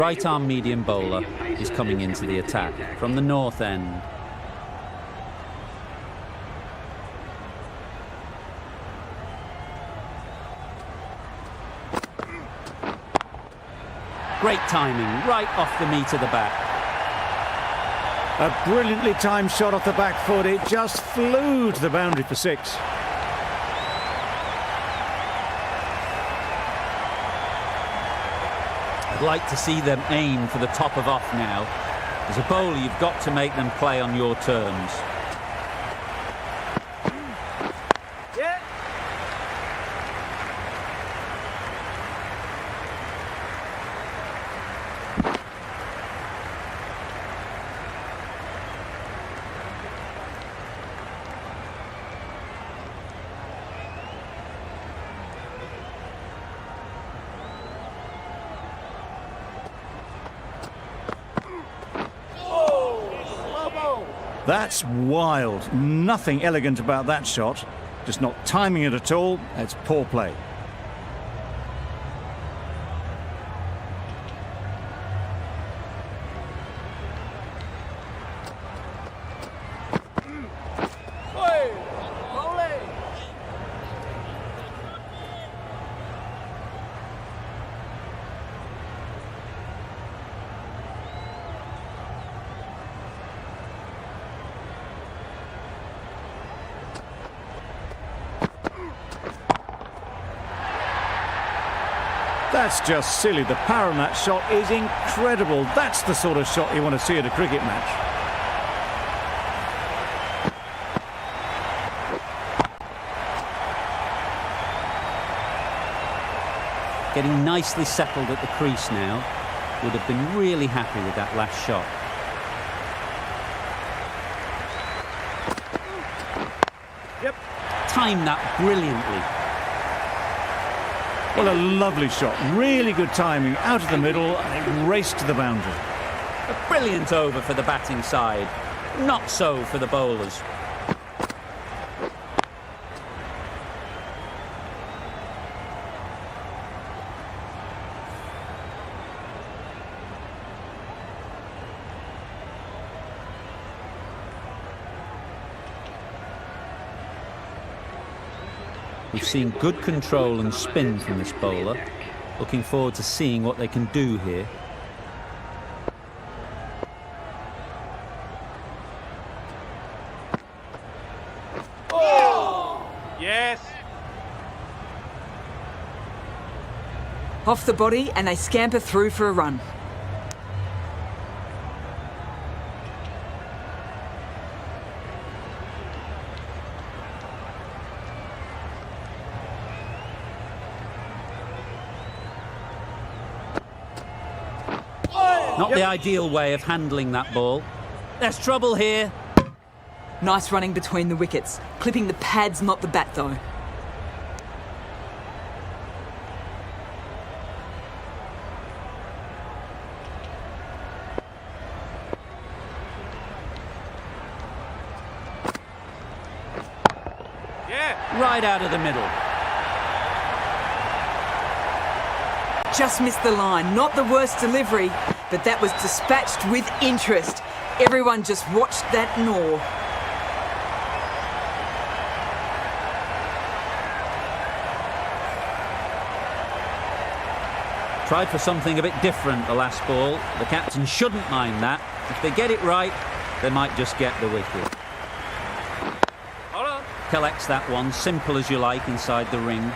Right-arm medium bowler is coming into the attack from the north end. Great timing, right off the meat of the bat. A brilliantly timed shot off the back foot. It just flew to the boundary for 6. I'd like to see them aim for the top of off now. As a bowler, you've got to make them play on your terms. That's wild. Nothing elegant about that shot. Just not timing it at all. It's poor play. That's just silly. The power on that shot is incredible. That's the sort of shot you want to see at a cricket match. Getting nicely settled at the crease now. Would have been really happy with that last shot. Yep. Timed that brilliantly. Well, a lovely shot. Really good timing. Out of the middle and it raced to the boundary. A brilliant over for the batting side. Not so for the bowlers. We've seen good control and spin from this bowler. Looking forward to seeing what they can do here. Oh! Yes! Off the body and they scamper through for a run. Not the ideal way of handling that ball. There's trouble here. Nice running between the wickets. Clipping the pads, not the bat though. Yeah! Right out of the middle. Just missed the line. Not the worst delivery, but that was dispatched with interest. Everyone just watched that gnaw. Tried for something a bit different the last ball. The captain shouldn't mind that. If they get it right, they might just get the wicket. Hold on. Collects that one, simple as you like, inside the ring.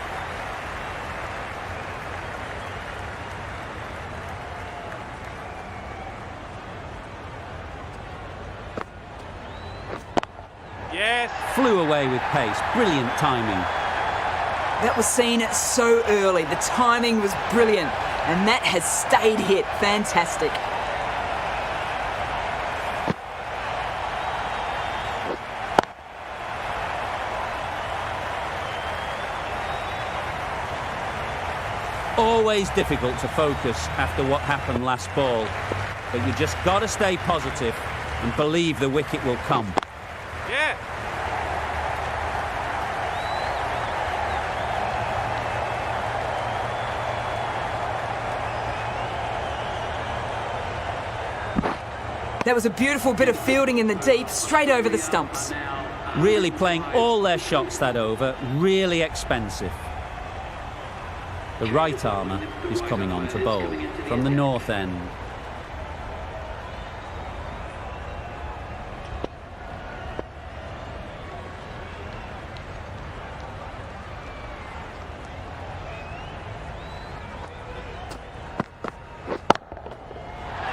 Yes! Flew away with pace. Brilliant timing. That was seen so early. The timing was brilliant. And that has stayed hit. Fantastic. Always difficult to focus after what happened last ball. But you just got to stay positive and believe the wicket will come. Yeah! That was a beautiful bit of fielding in the deep, straight over the stumps. Really playing all their shots that over, really expensive. The right armour is coming on to bowl from the north end.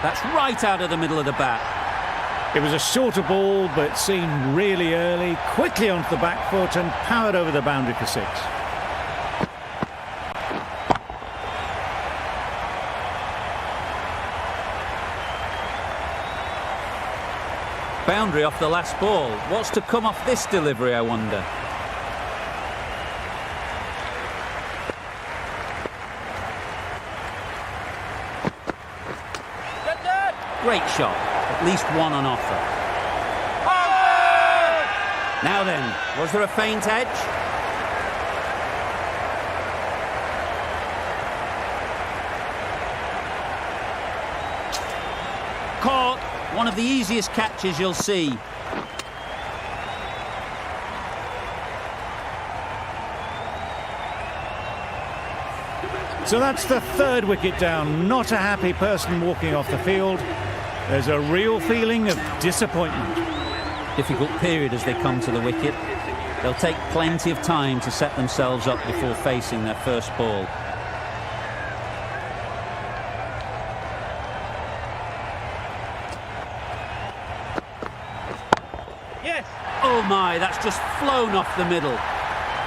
That's right out of the middle of the bat. It was a shorter ball, but seen really early, quickly onto the back foot and powered over the boundary for 6. Boundary off the last ball. What's to come off this delivery, I wonder? Great shot. At least one on offer. Now then, was there a feint edge? Caught. One of the easiest catches you'll see. So that's the 3rd wicket down. Not a happy person walking off the field. There's a real feeling of disappointment. Difficult period as they come to the wicket. They'll take plenty of time to set themselves up before facing their first ball. Yes. Oh my, that's just flown off the middle.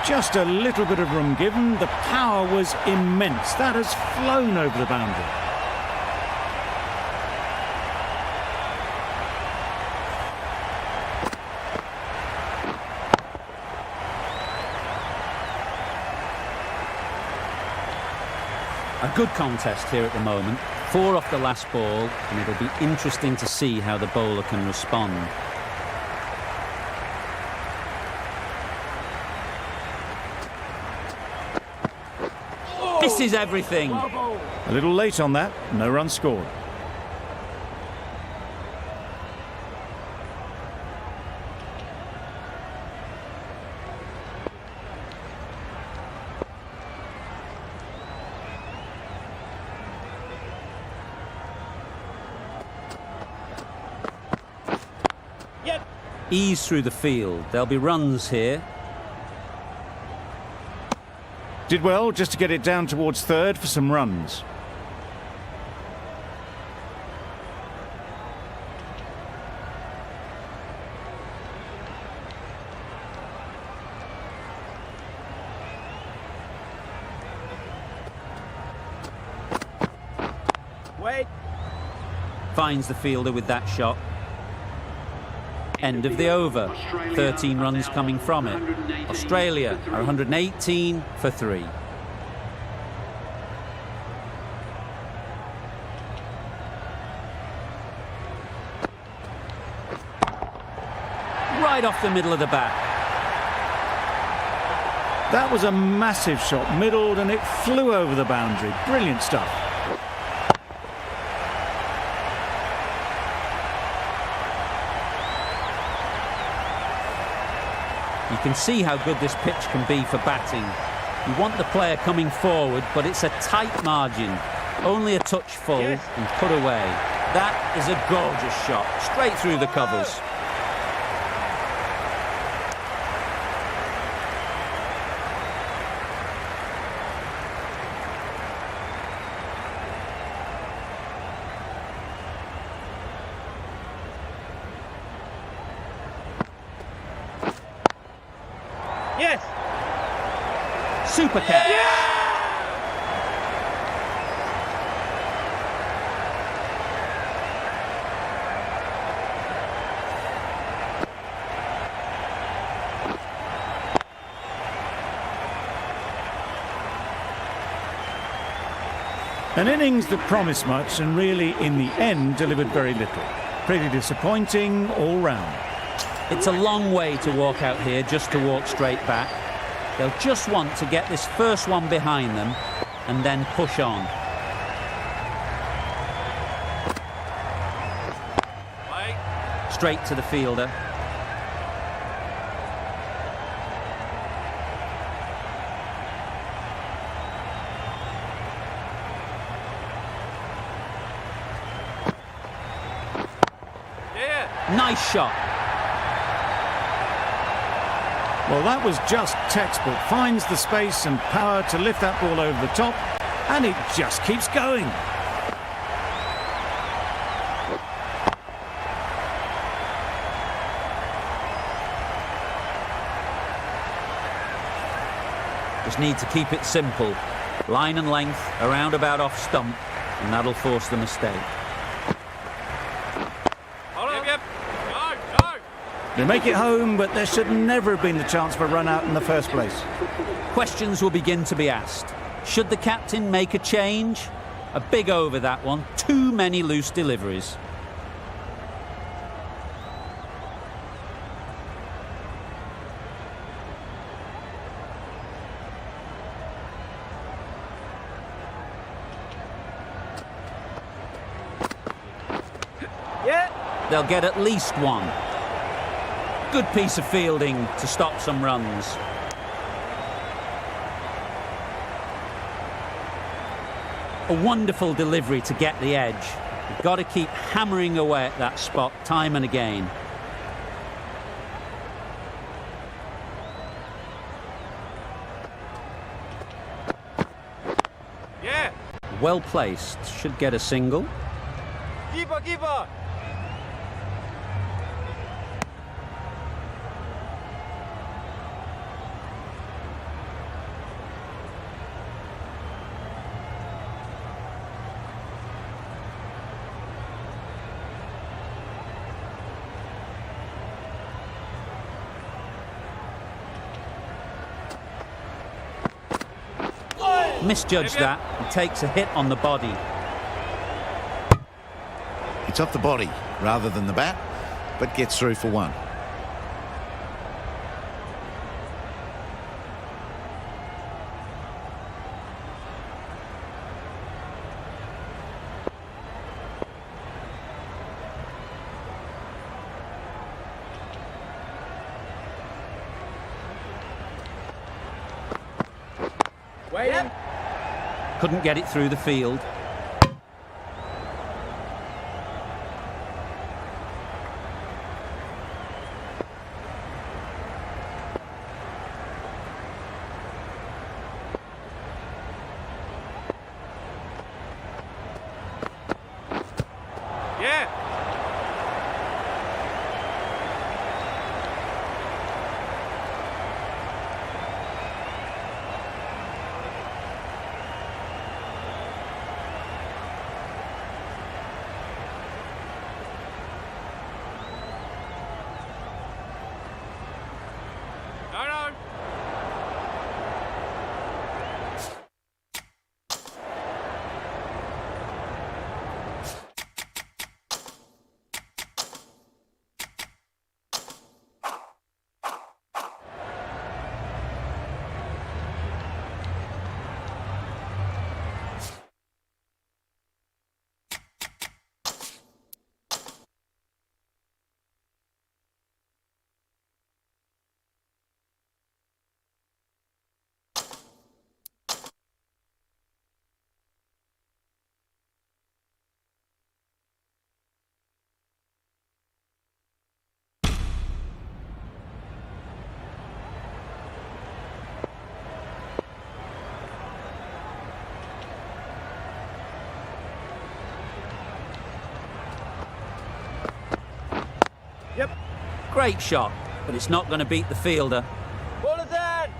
Just a little bit of room given. The power was immense. That has flown over the boundary. A good contest here at the moment. 4 off the last ball, and it'll be interesting to see how the bowler can respond. This is everything. A little late on that. No run scored. Yep. Ease through the field. There'll be runs here. Did well just to get it down towards 3rd for some runs. Wait. Finds the fielder with that shot. End of the over. 13 runs coming from it. Australia are 118 for 3. Right off the middle of the bat. That was a massive shot, middled, and it flew over the boundary. Brilliant stuff. You can see how good this pitch can be for batting. You want the player coming forward, but it's a tight margin. Only a touch full and put away. That is a gorgeous shot, straight through the covers. Yes. Super catch. An innings that promised much and really, in the end, delivered very little. Pretty disappointing all round. It's a long way to walk out here just to walk straight back. They'll just want to get this first one behind them and then push on. Straight to the fielder. Yeah. Nice shot. Well, that was just textbook. Finds the space and power to lift that ball over the top, and it just keeps going. Just need to keep it simple. Line and length, around about off stump, and that'll force the mistake. Yep. Go. They make it home, but there should never have been the chance for a run out in the first place. Questions will begin to be asked. Should the captain make a change? A big over that one. Too many loose deliveries. Yeah. They'll get at least one. Good piece of fielding to stop some runs. A wonderful delivery to get the edge. You've got to keep hammering away at that spot time and again. Yeah. Well placed. Should get a single. Keeper. Misjudged that. He takes a hit on the body. It's off the body rather than the bat, but gets through for one. Waiting. Couldn't get it through the field. Yeah. No. Yep. Great shot, but it's not going to beat the fielder. Ball is in.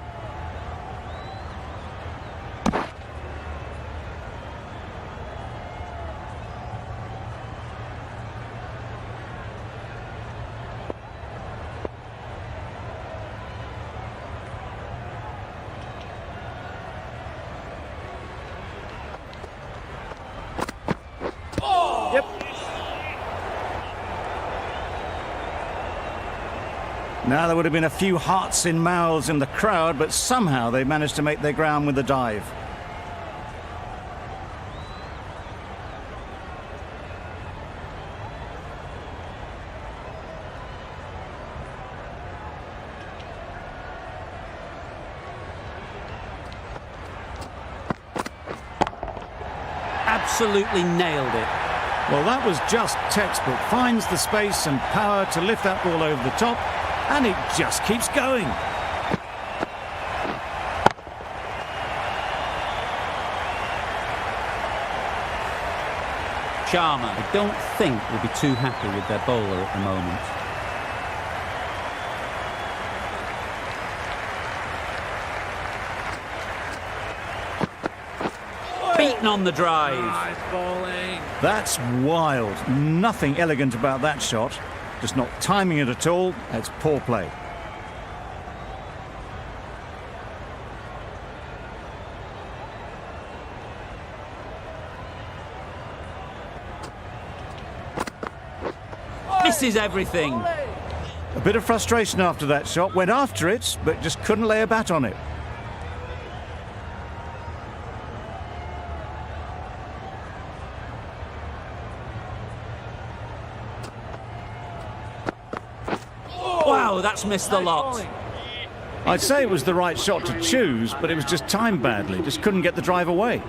Yep. Now, there would have been a few hearts in mouths in the crowd, but somehow they managed to make their ground with the dive. absolutely nailed it. Well, that was just textbook. Finds the space and power to lift that ball over the top, and it just keeps going. Sharma, I don't think, will be too happy with their bowler at the moment. Beaten on the drive. Nice bowling. That's wild. Nothing elegant about that shot. Just not timing it at all. It's poor play. Misses everything. A bit of frustration after that shot. Went after it, but just couldn't lay a bat on it. Wow, that's missed the lot. I'd say it was the right shot to choose, but it was just timed badly. Just couldn't get the drive away.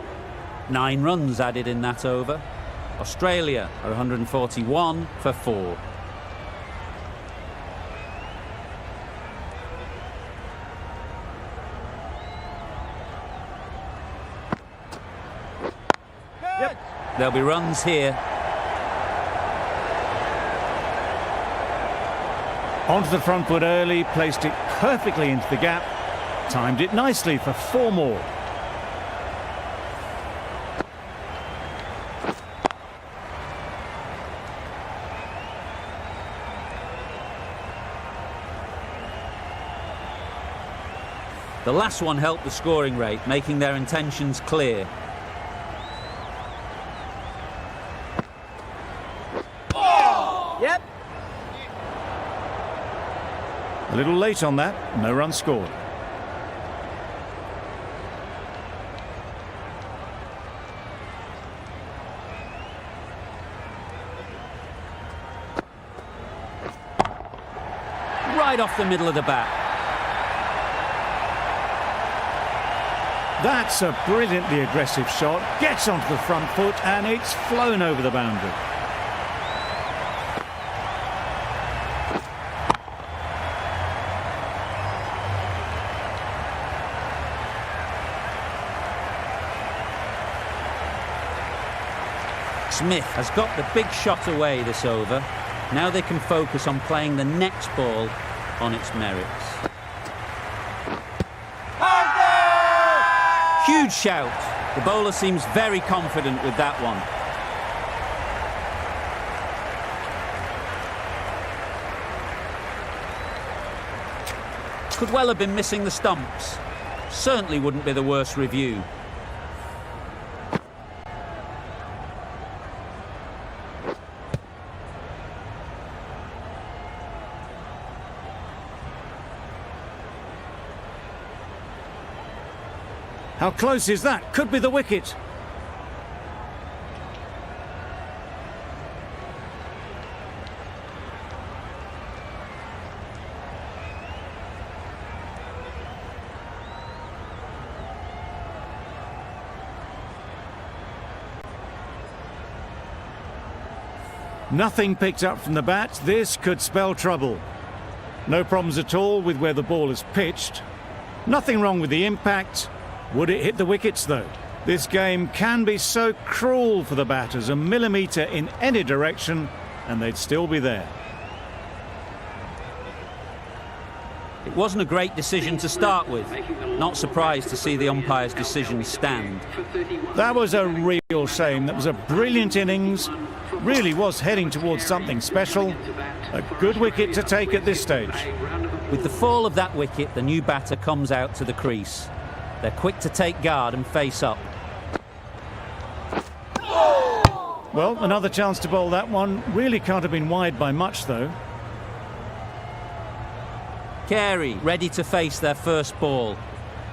9 runs added in that over. Australia are 141 for 4. Yep. There'll be runs here. Onto the front foot early, placed it perfectly into the gap. Timed it nicely for 4 more. The last one helped the scoring rate, making their intentions clear. Yep. A little late on that, no run scored. Right off the middle of the bat. That's a brilliantly aggressive shot. Gets onto the front foot and it's flown over the boundary. Smith has got the big shot away this over. Now they can focus on playing the next ball on its merits. Huge shout. The bowler seems very confident with that one. Could well have been missing the stumps. Certainly wouldn't be the worst review. How close is that? Could be the wicket. Nothing picked up from the bat. This could spell trouble. No problems at all with where the ball is pitched. Nothing wrong with the impact. Would it hit the wickets, though? This game can be so cruel for the batters. A millimetre in any direction, and they'd still be there. It wasn't a great decision to start with. Not surprised to see the umpire's decision stand. That was a real shame. That was a brilliant innings. Really was heading towards something special. A good wicket to take at this stage. With the fall of that wicket, the new batter comes out to the crease. They're quick to take guard and face up. Well, another chance to bowl that one. Really can't have been wide by much, though. Carey ready to face their first ball.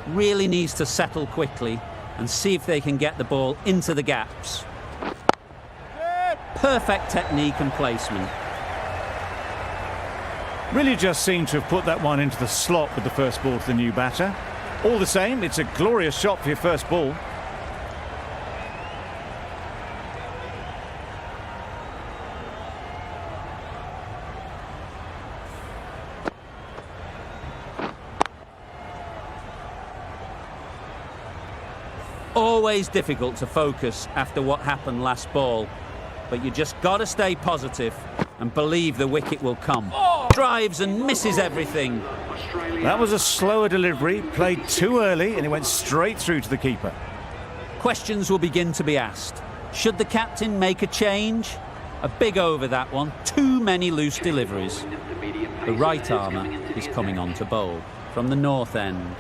Really needs to settle quickly and see if they can get the ball into the gaps. Perfect technique and placement. Really just seemed to have put that one into the slot with the first ball to the new batter. All the same, it's a glorious shot for your first ball. Always difficult to focus after what happened last ball, but you just got to stay positive and believe the wicket will come. Drives and misses everything. That was a slower delivery, played too early, and it went straight through to the keeper. Questions will begin to be asked. Should the captain make a change? A big over that one, too many loose deliveries. The right armour is coming on to bowl from the north end.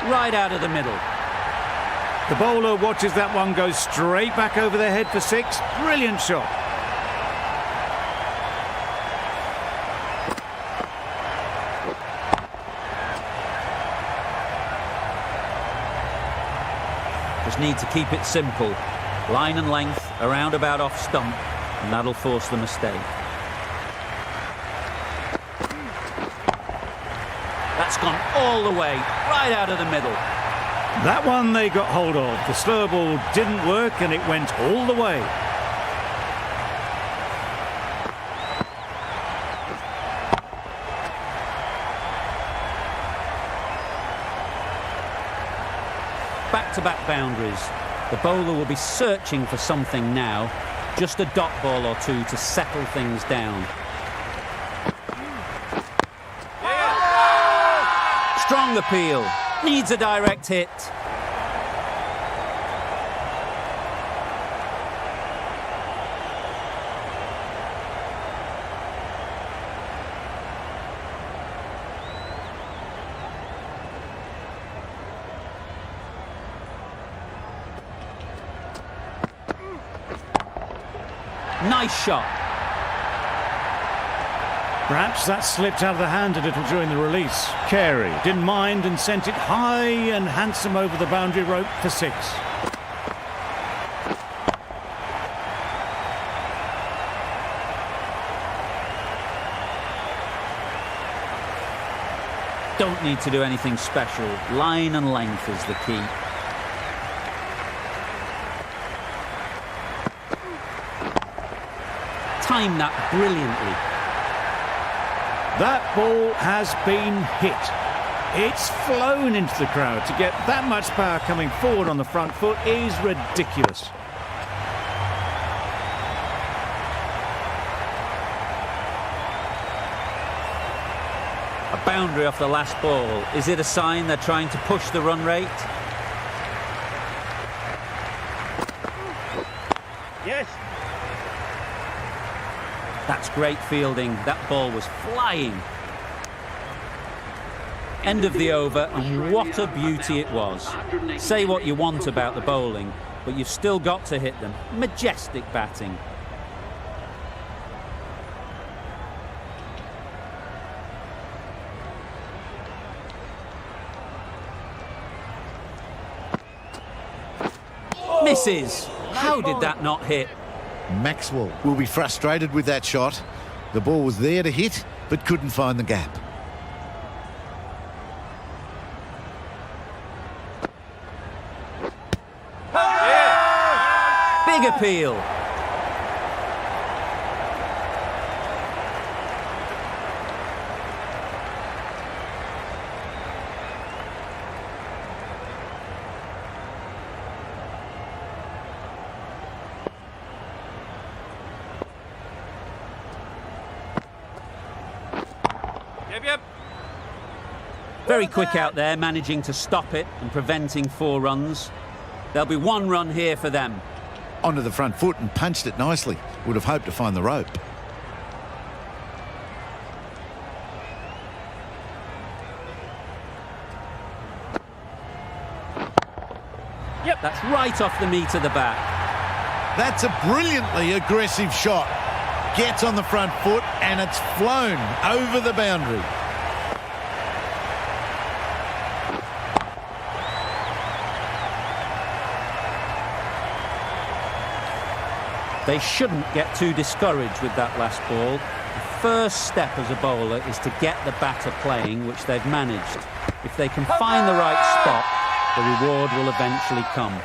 Right out of the middle. The bowler watches that one go straight back over their head for 6. Brilliant shot. Just need to keep it simple. Line and length, around about off stump, and that'll force the mistake. That's gone all the way, right out of the middle. That one they got hold of. The slower ball didn't work and it went all the way. Back-to-back boundaries. The bowler will be searching for something now. Just a dot ball or two to settle things down. Strong appeal. Needs a direct hit. Nice shot. Perhaps that slipped out of the hand a little during the release. Carey didn't mind and sent it high and handsome over the boundary rope for 6. Don't need to do anything special. Line and length is the key. Time that brilliantly. That ball has been hit. It's flown into the crowd. To get that much power coming forward on the front foot is ridiculous. A boundary off the last ball. Is it a sign they're trying to push the run rate? Yes. That's great fielding. That ball was flying. End of the over, and what a beauty it was. Say what you want about the bowling, but you've still got to hit them. Majestic batting. Misses. How did that not hit? Maxwell will be frustrated with that shot. The ball was there to hit, but couldn't find the gap. Big appeal. Yep. Very quick out there, managing to stop it and preventing 4 runs. There'll be 1 run here for them. Onto the front foot and punched it nicely. Would have hoped to find the rope. Yep, that's right off the meat of the bat. That's a brilliantly aggressive shot. Gets on the front foot and it's flown over the boundary. They shouldn't get too discouraged with that last ball. The first step as a bowler is to get the batter playing, which they've managed. If they can find the right spot, the reward will eventually come.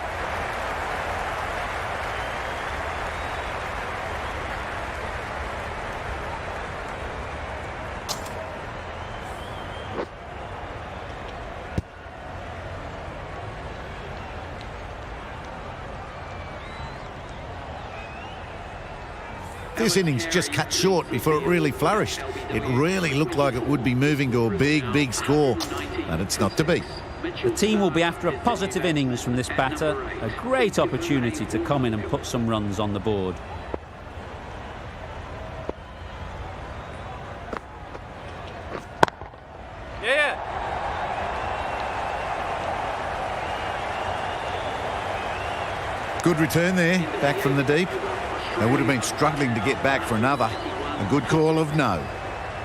This innings just cut short before it really flourished. It really looked like it would be moving to a big, big score, but it's not to be. The team will be after a positive innings from this batter. A great opportunity to come in and put some runs on the board. Yeah. Good return there, back from the deep. They would have been struggling to get back for another. A good call of no.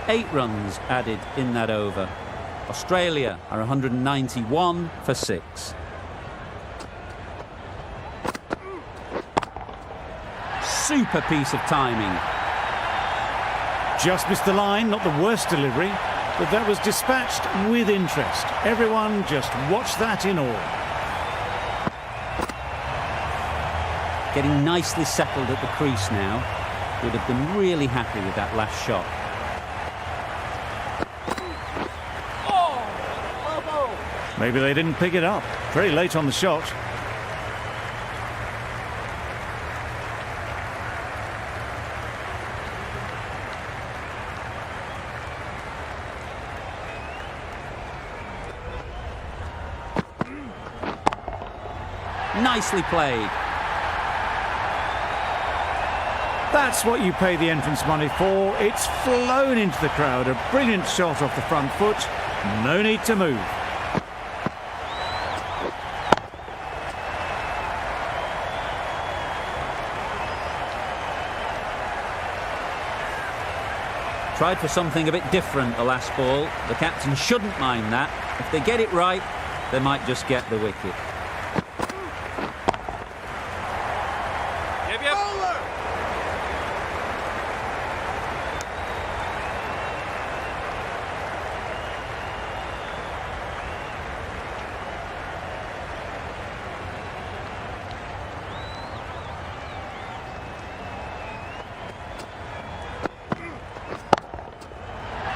8 runs added in that over. Australia are 191 for 6. Super piece of timing. Just missed the line, not the worst delivery, but that was dispatched with interest. Everyone just watched that in awe. Getting nicely settled at the crease now. Would have been really happy with that last shot. Maybe they didn't pick it up. Very late on the shot. Nicely played. That's what you pay the entrance money for. It's flown into the crowd. A brilliant shot off the front foot. No need to move. Tried for something a bit different the last ball. The captain shouldn't mind that. If they get it right, they might just get the wicket. Yep.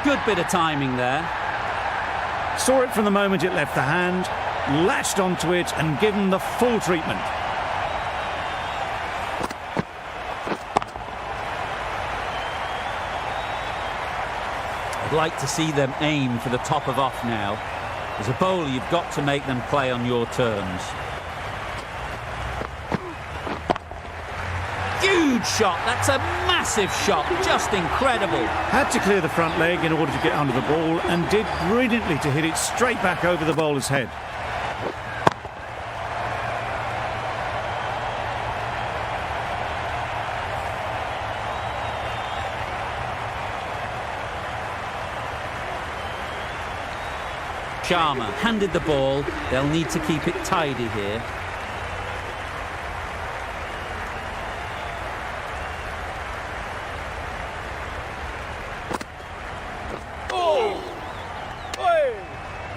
Good bit of timing there. Saw it from the moment it left the hand, latched onto it and given the full treatment. I'd like to see them aim for the top of off now. As a bowler, you've got to make them play on your terms. Huge shot. That's a massive shot. Just incredible. Had to clear the front leg in order to get under the ball and did brilliantly to hit it straight back over the bowler's head. Sharma handed the ball. They'll need to keep it tidy here.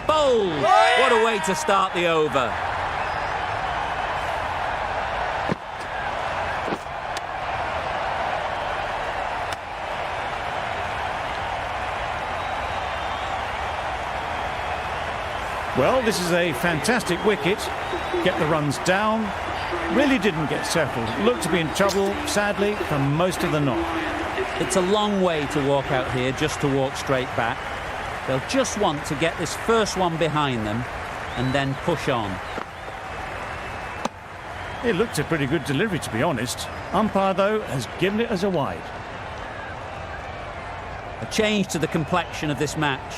Bowled! What a way to start the over. Well, this is a fantastic wicket. Get the runs down. Really didn't get settled. Looked to be in trouble, sadly, for most of the knock. It's a long way to walk out here just to walk straight back. They'll just want to get this first one behind them and then push on. It looked a pretty good delivery, to be honest. Umpire, though, has given it as a wide. A change to the complexion of this match.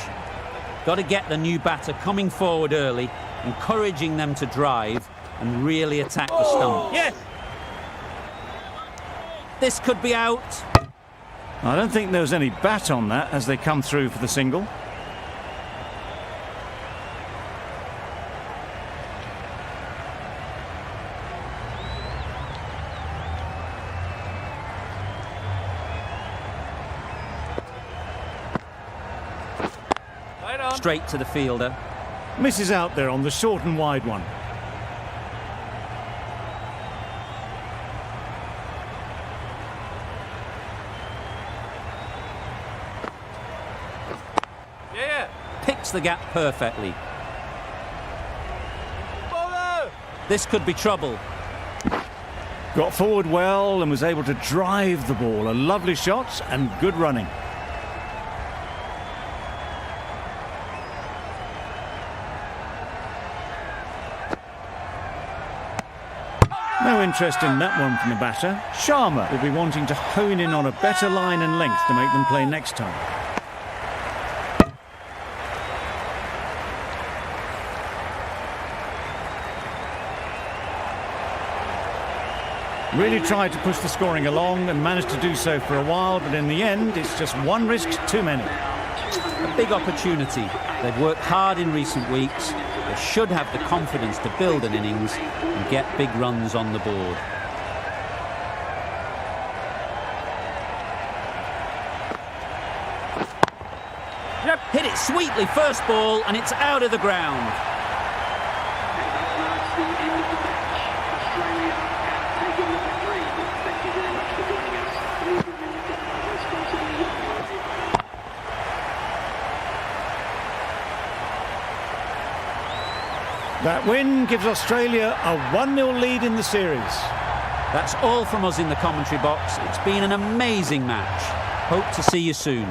Got to get the new batter coming forward early, encouraging them to drive and really attack the stump. Yes. This could be out. I don't think there was any bat on that as they come through for the single. Straight to the fielder. Misses out there on the short and wide one. Yeah. Picks the gap perfectly. Bowler. This could be trouble. Got forward well and was able to drive the ball. A lovely shot and good running. No interest in that one from the batter. Sharma will be wanting to hone in on a better line and length to make them play next time. Really tried to push the scoring along and managed to do so for a while, but in the end, it's just one risk too many. A big opportunity. They've worked hard in recent weeks. They should have the confidence to build an innings and get big runs on the board. Yep. Hit it sweetly, first ball, and it's out of the ground. That win gives Australia a 1-0 lead in the series. That's all from us in the commentary box. It's been an amazing match. Hope to see you soon.